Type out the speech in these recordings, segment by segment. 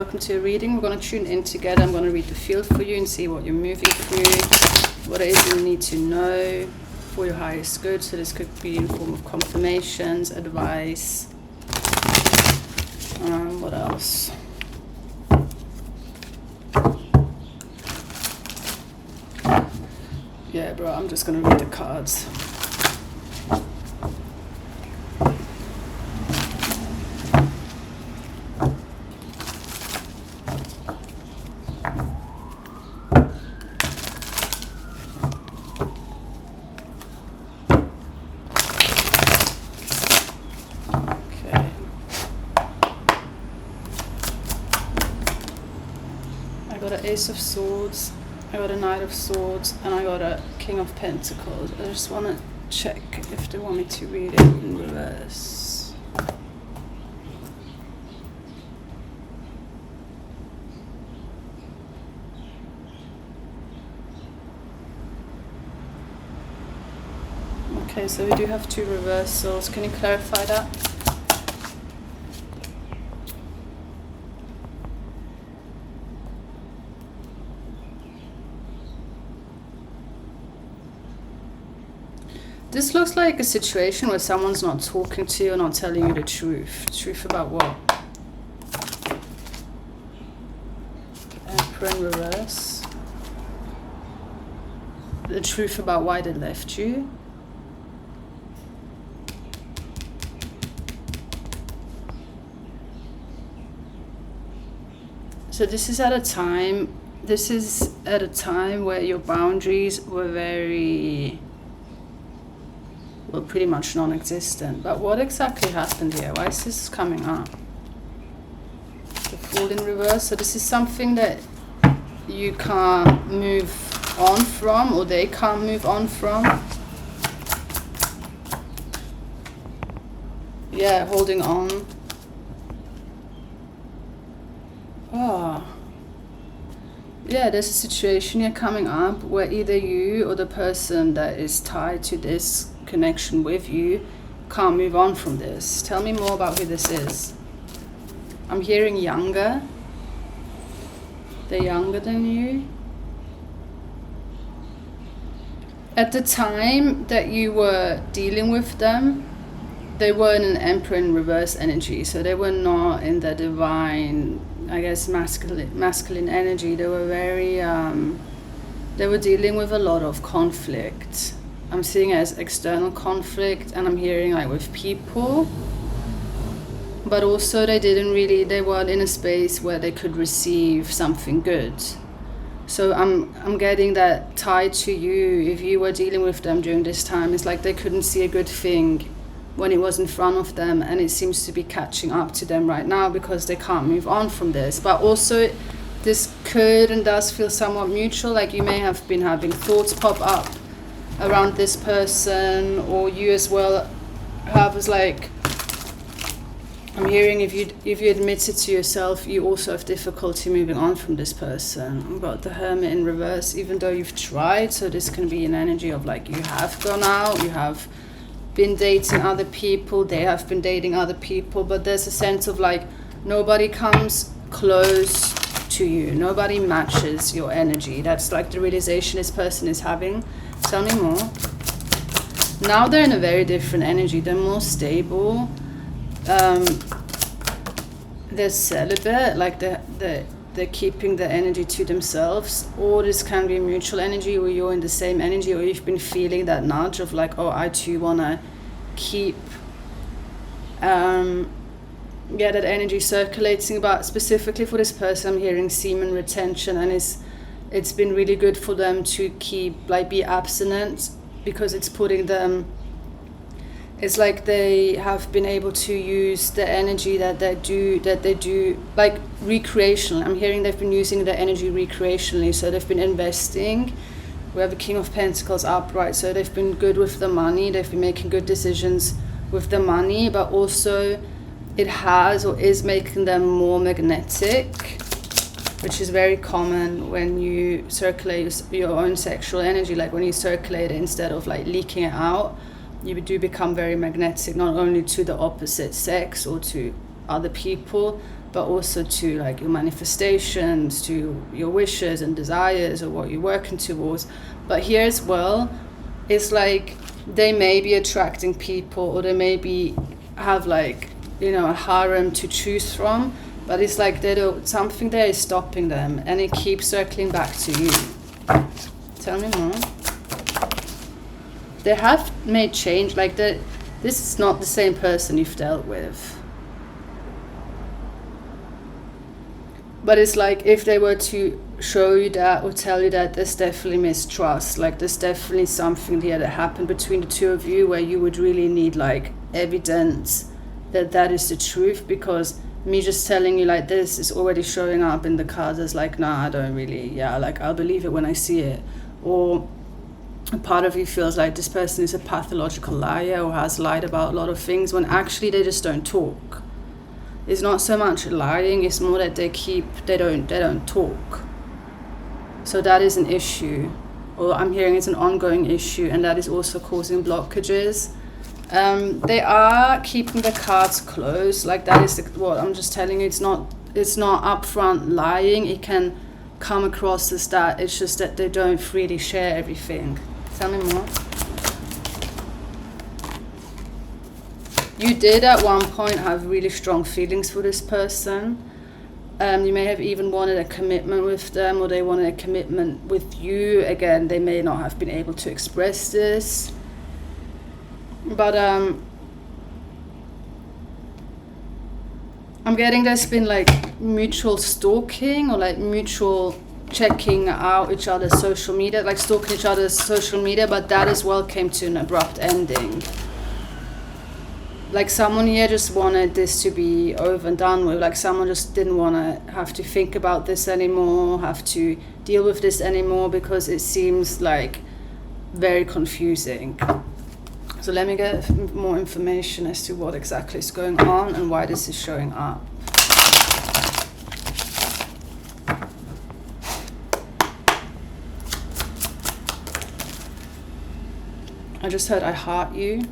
Welcome to a reading. We're going to tune in together. I'm going to read the field for you and see what you're moving through, what it is you need to know for your highest good. So this could be in form of confirmations, advice. What else? Yeah, bro, I'm just going to read the cards. Ace of Swords, I got a Knight of Swords, and I got a King of Pentacles. I just want to check if they want me to read it in reverse. Okay, so we do have two reversals. Can you clarify that? This looks like a situation where someone's not talking to you or not telling you the truth. Truth about what? Emperor in reverse. The truth about why they left you. So this is at a time where your boundaries were pretty much non-existent. But what exactly happened here? Why is this coming up? The Fool in reverse. So this is something that you can't move on from, or they can't move on from. Yeah, holding on. Oh. Yeah, there's a situation here coming up where either you or the person that is tied to this connection with you can't move on from this. Tell me more about who this is. I'm hearing younger. They're younger than you. At the time that you were dealing with them, they were in an Emperor in reverse energy, so they were not in the divine, I guess, masculine energy. They were they were dealing with a lot of conflict. I'm seeing it as external conflict, and I'm hearing like with people, but also they weren't in a space where they could receive something good. So I'm getting that tied to you. If you were dealing with them during this time, it's like they couldn't see a good thing when it was in front of them, and it seems to be catching up to them right now because they can't move on from this. But also this could and does feel somewhat mutual, like you may have been having thoughts pop up around this person, or you as well have, is like, I'm hearing if you admit it to yourself, you also have difficulty moving on from this person. I've got the Hermit in reverse, even though you've tried. So this can be an energy of like you have gone out, you have been dating other people, they have been dating other people, but there's a sense of like nobody comes close to you, nobody matches your energy. That's like the realization this person is having. Tell me more. Now they're in a very different energy. They're more stable. They're celibate, like they're keeping the energy to themselves. Or this can be a mutual energy where you're in the same energy, or you've been feeling that nudge of like, oh, I too want to keep that energy circulating. But specifically for this person, I'm hearing semen retention, and it's been really good for them to be abstinent, because it's putting them, it's like they have been able to use the energy that they do like recreational. I'm hearing they've been using the energy recreationally, so they've been investing. We have the King of Pentacles upright, so they've been good with the money, they've been making good decisions with the money, but also it has or is making them more magnetic, which is very common when you circulate your own sexual energy. Like when you circulate it instead of like leaking it out, you do become very magnetic, not only to the opposite sex or to other people, but also to like your manifestations, to your wishes and desires, or what you're working towards. But here as well, it's like they may be attracting people, or they may have like, you know, a harem to choose from, but it's like something there is stopping them, and it keeps circling back to you. Tell me more. They have made change, like this is not the same person you've dealt with. But it's like if they were to show you that or tell you that, there's definitely mistrust. Like there's definitely something here that happened between the two of you where you would really need like evidence that that is the truth, because me just telling you like this is already showing up in the cards as like, nah, I don't really, like I'll believe it when I see it. Or a part of you feels like this person is a pathological liar or has lied about a lot of things, when actually they just don't talk. It's not so much lying, it's more that they don't talk. So that is an issue, or I'm hearing it's an ongoing issue, and that is also causing blockages. They are keeping the cards close, like that is what I'm just telling you. It's not upfront lying. It can come across as that. It's just that they don't freely share everything. Tell me more. You did at one point have really strong feelings for this person. You may have even wanted a commitment with them, or they wanted a commitment with you. Again, they may not have been able to express this. But I'm getting there's been like mutual stalking, or like mutual checking out each other's social media, like stalking each other's social media, but that as well came to an abrupt ending. Like someone here just wanted this to be over and done with. Like someone just didn't want to have to think about this anymore, have to deal with this anymore, because it seems like very confusing. So let me get more information as to what exactly is going on and why this is showing up. I just heard I heart you.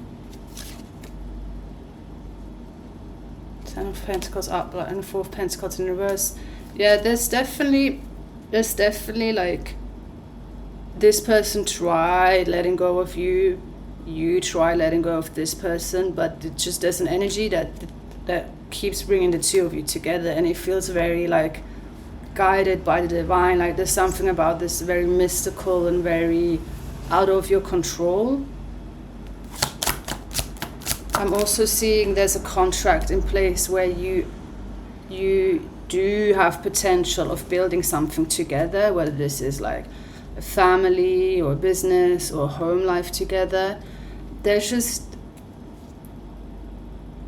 Ten of Pentacles up and Four of Pentacles in reverse. Yeah, there's definitely like this person tried letting go of you. You try letting go of this person, but it just there's an energy that keeps bringing the two of you together, and it feels very like guided by the divine. Like there's something about this very mystical and very out of your control. I'm also seeing there's a contract in place where you do have potential of building something together, whether this is like a family or a business or home life together. There's just,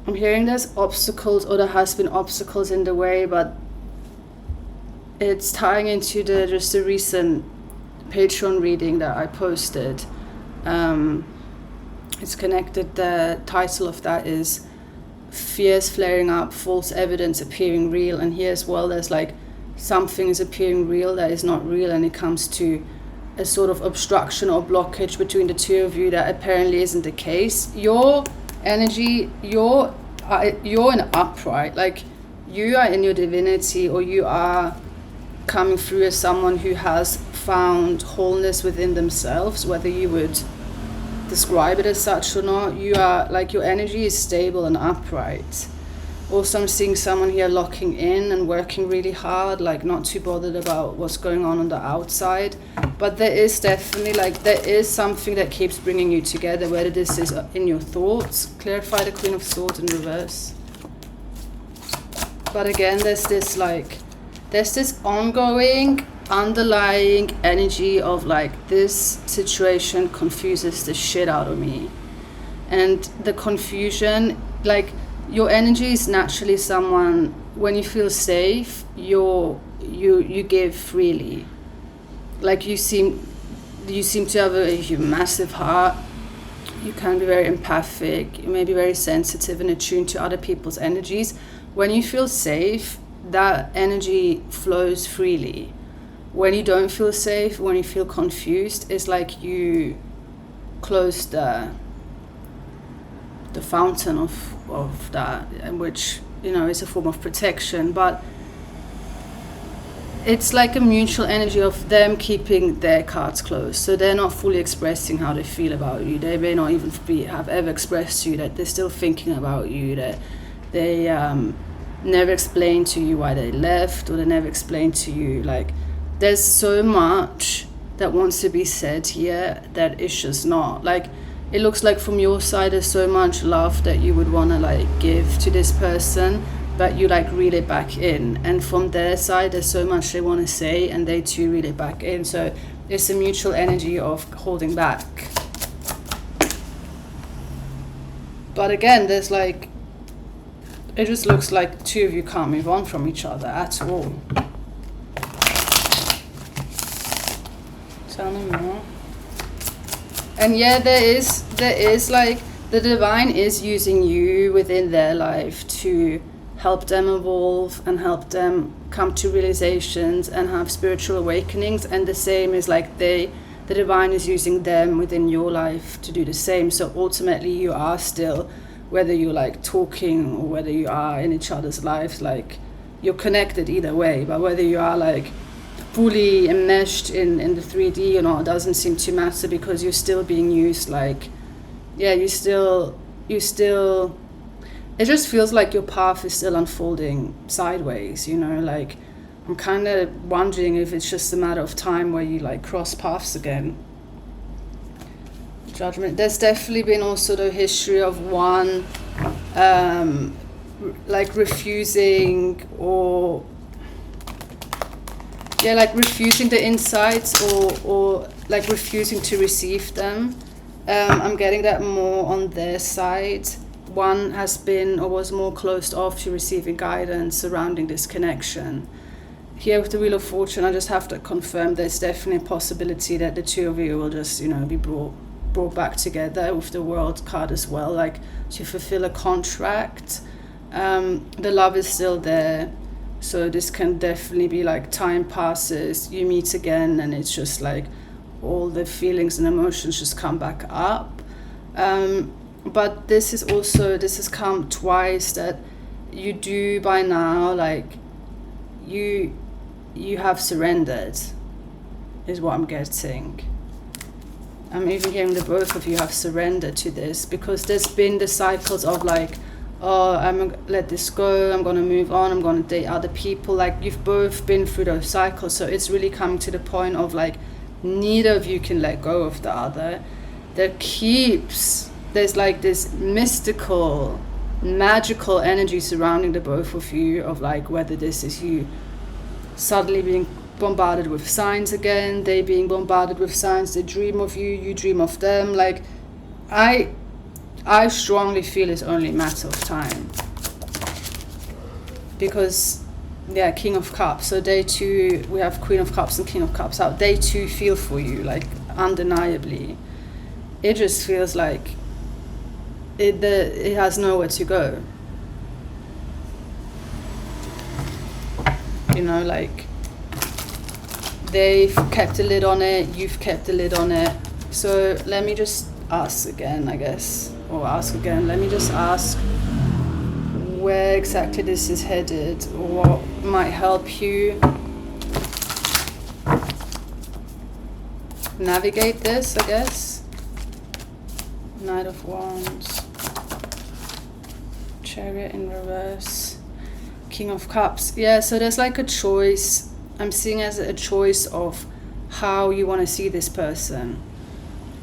I'm hearing there's obstacles, or there has been obstacles in the way, but it's tying into the recent Patreon reading that I posted. It's connected. The title of that is Fears Flaring Up, False Evidence Appearing Real. And here as well, there's like something is appearing real that is not real, and it comes to a sort of obstruction or blockage between the two of you that apparently isn't the case. Your energy, you're in upright, like you are in your divinity, or you are coming through as someone who has found wholeness within themselves, whether you would describe it as such or not. You are like, your energy is stable and upright. Also, I'm seeing someone here locking in and working really hard, like not too bothered about what's going on the outside. But there is definitely like, there is something that keeps bringing you together, whether this is in your thoughts. Clarify the Queen of Swords in reverse. But again, there's this ongoing underlying energy of like, this situation confuses the shit out of me. And the confusion, like, your energy is naturally someone, when you feel safe, you give freely. Like you seem to have a massive heart. You can be very empathic. You may be very sensitive and attuned to other people's energies. When you feel safe, that energy flows freely. When you don't feel safe, when you feel confused, it's like you close the fountain of that, in which it's a form of protection, but it's like a mutual energy of them keeping their cards closed, so they're not fully expressing how they feel about you. They may not even have ever expressed to you that they're still thinking about you, that they never explained to you why they left, or they never explained to you, like, there's so much that wants to be said here that it's just not, like, it looks like from your side there's so much love that you would want to like give to this person, but you like reel it back in, and from their side there's so much they want to say and they too reel it back in, so it's a mutual energy of holding back. But again, there's like, it just looks like two of you can't move on from each other at all. Tell me more. And yeah, there is like, the divine is using you within their life to help them evolve and help them come to realizations and have spiritual awakenings, and the same is like the divine is using them within your life to do the same. So ultimately you are still, whether you're like talking or whether you are in each other's lives, like you're connected either way, but whether you are like fully enmeshed in the 3D or not doesn't seem to matter, because you're still being used. Like, yeah, you still it just feels like your path is still unfolding sideways, like I'm kind of wondering if it's just a matter of time where you like cross paths again. Judgment. There's definitely been also the history of one like refusing, or like refusing the insights, or like refusing to receive them. I'm getting that more on their side. One has been or was more closed off to receiving guidance surrounding this connection. Here with the Wheel of Fortune, I just have to confirm there's definitely a possibility that the two of you will just, be brought back together, with the World card as well, like to fulfill a contract. The love is still there. So this can definitely be like time passes, you meet again, and it's just like all the feelings and emotions just come back up. But this has come twice, that you do by now, like you have surrendered, is what I'm getting. I'm even hearing the both of you have surrendered to this, because there's been the cycles of like, oh, I'm gonna let this go, I'm gonna move on, I'm gonna date other people. Like, you've both been through those cycles, so it's really coming to the point of like, neither of you can let go of the other. There's like this mystical, magical energy surrounding the both of you, of like, whether this is you suddenly being bombarded with signs again, they being bombarded with signs, they dream of you, you dream of them. Like, I strongly feel it's only a matter of time, because King of Cups, so they too, we have Queen of Cups and King of Cups out, they too feel for you, like undeniably. It just feels like it has nowhere to go, like they've kept a lid on it, you've kept a lid on it. So let me just ask again, I guess. Let me just ask where exactly this is headed, or what might help you navigate this, I guess. Knight of Wands, Chariot in reverse, King of Cups. Yeah, so there's like a choice. I'm seeing as a choice of how you want to see this person.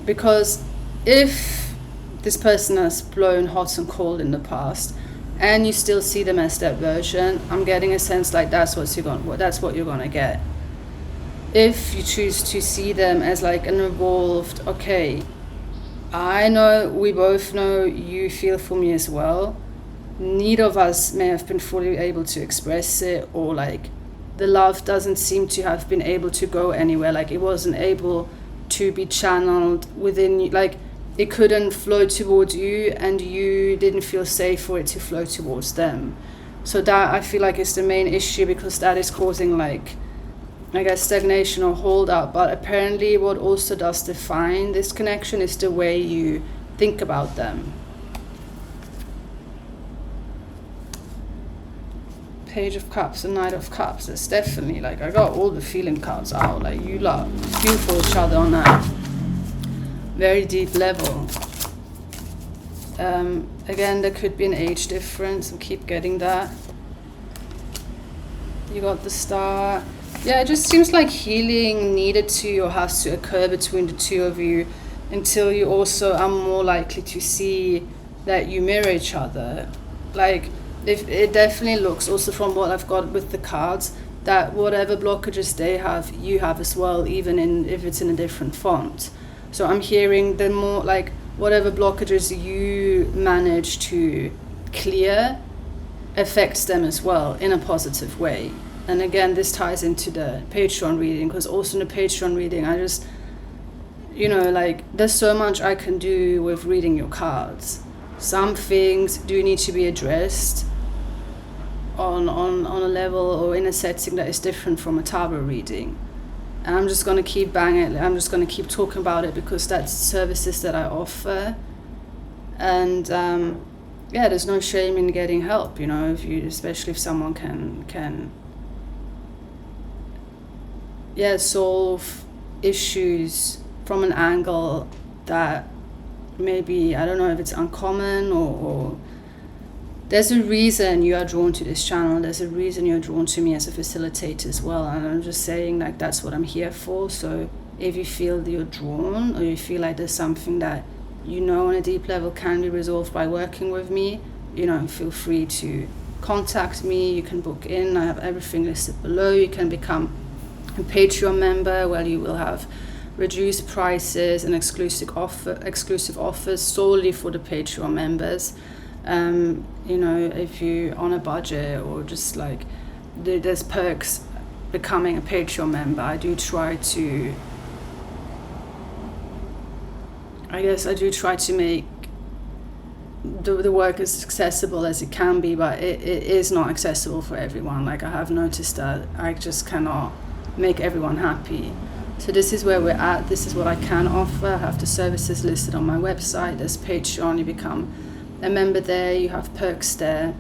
Because if this person has blown hot and cold in the past, and you still see them as that version, I'm getting a sense like that's what you're gonna get. If you choose to see them as like an evolved, okay, I know, we both know you feel for me as well. Neither of us may have been fully able to express it, or like the love doesn't seem to have been able to go anywhere. Like, it wasn't able to be channeled within you. Like, it couldn't flow towards you, and you didn't feel safe for it to flow towards them. So that, I feel like, is the main issue, because that is causing like, I guess, stagnation or hold up. But apparently what also does define this connection is the way you think about them. Page of Cups and Knight of Cups. It's definitely like, I got all the feeling cards out. Like, you lot feel for each other on a very deep level. Again, there could be an age difference. We keep getting that. You got the Star. Yeah, it just seems like healing needed to or has to occur between the two of you until you also are more likely to see that you mirror each other. Like, if it definitely looks, also from what I've got with the cards, that whatever blockages they have, you have as well, even if it's in a different font. So I'm hearing the more, like, whatever blockages you manage to clear affects them as well in a positive way. And again, this ties into the Patreon reading, because also in the Patreon reading, I just, like, there's so much I can do with reading your cards. Some things do need to be addressed on a level or in a setting that is different from a tarot reading. And I'm just going to keep banging it. I'm just going to keep talking about it because that's services that I offer. And there's no shame in getting help, especially if someone can solve issues from an angle that maybe, I don't know if it's uncommon or there's a reason you are drawn to this channel. There's a reason you're drawn to me as a facilitator as well. And I'm just saying, like, that's what I'm here for. So if you feel that you're drawn or you feel like there's something that on a deep level can be resolved by working with me, feel free to contact me. You can book in. I have everything listed below. You can become a Patreon member where you will have reduced prices and exclusive offers solely for the Patreon members. If you're on a budget or just like there's perks becoming a Patreon member, I do try to make the work as accessible as it can be, but it is not accessible for everyone. Like, I have noticed that I just cannot make everyone happy. So this is where we're at. This is what I can offer. I have the services listed on my website. There's Patreon. You become a member there. You have perks there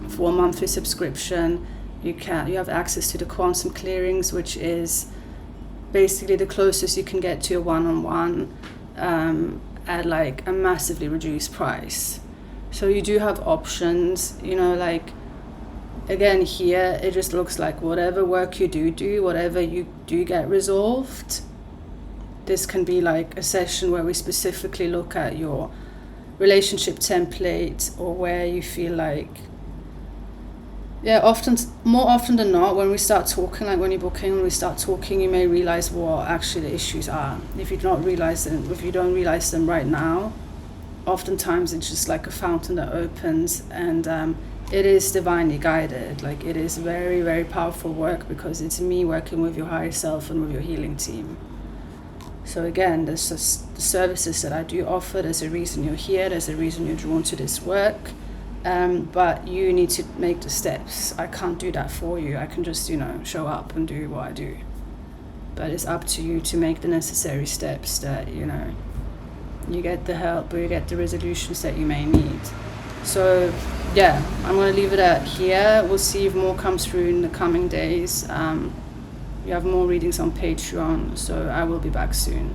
for a monthly subscription. You have access to the quantum clearings, which is basically the closest you can get to a one-on-one at like a massively reduced price. So you do have options, again, here it just looks like whatever work you do, whatever you do get resolved. This can be like a session where we specifically look at your relationship template, or where you feel like, more often than not, when we start talking, like when you're booking, when we start talking, you may realize what actually the issues are. If you don't realize them right now, oftentimes it's just like a fountain that opens, and it is divinely guided. Like, it is very, very powerful work because it's me working with your higher self and with your healing team. So again, there's just the services that I do offer. There's a reason you're here. There's a reason you're drawn to this work. But you need to make the steps. I can't do that for you. I can just, show up and do what I do. But it's up to you to make the necessary steps that, you get the help or you get the resolutions that you may need. So, I'm going to leave it at here. We'll see if more comes through in the coming days. You have more readings on Patreon, so I will be back soon.